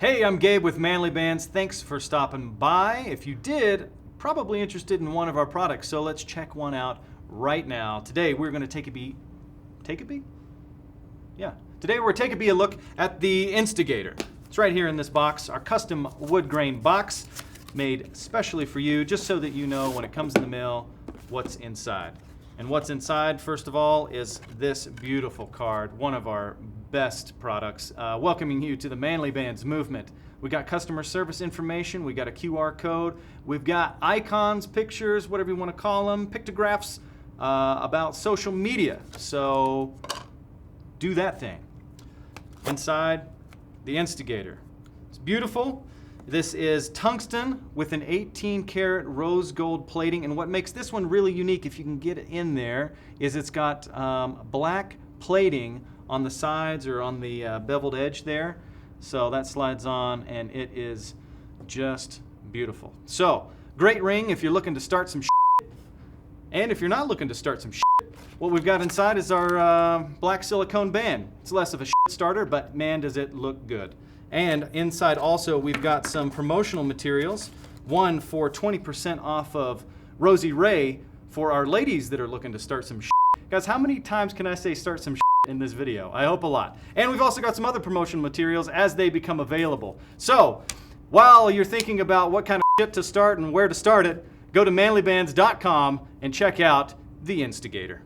Hey, I'm Gabe with Manly Bands. Thanks for stopping by. If you did, probably interested in one of our products, so let's check one out right now. Today we're going to take a look at the Instigator. It's right here in this box, our custom wood grain box made specially for you, just so that you know when it comes in the mail what's inside. And what's inside, first of all, is this beautiful card, one of our best products, welcoming you to the Manly Bands movement. We got customer service information, we got a QR code, we've got icons, pictures, whatever you want to call them, pictographs about social media. So do that thing. Inside, the Instigator. It's beautiful. This is tungsten with an 18-karat rose gold plating, and what makes this one really unique, if you can get it in there, is it's got black plating on the sides or on the beveled edge there. So that slides on, and it is just beautiful. So, great ring if you're looking to start some shit, and if you're not looking to start some shit, what we've got inside is our black silicone band. It's less of a shit starter, but man, does it look good. And inside also we've got some promotional materials, one for 20% off of Rosie Ray for our ladies that are looking to start some shit. Guys, how many times can I say start some shit in this video? I hope a lot. And we've also got some other promotional materials as they become available. So while you're thinking about what kind of shit to start and where to start it, go to manlybands.com and check out the Instigator.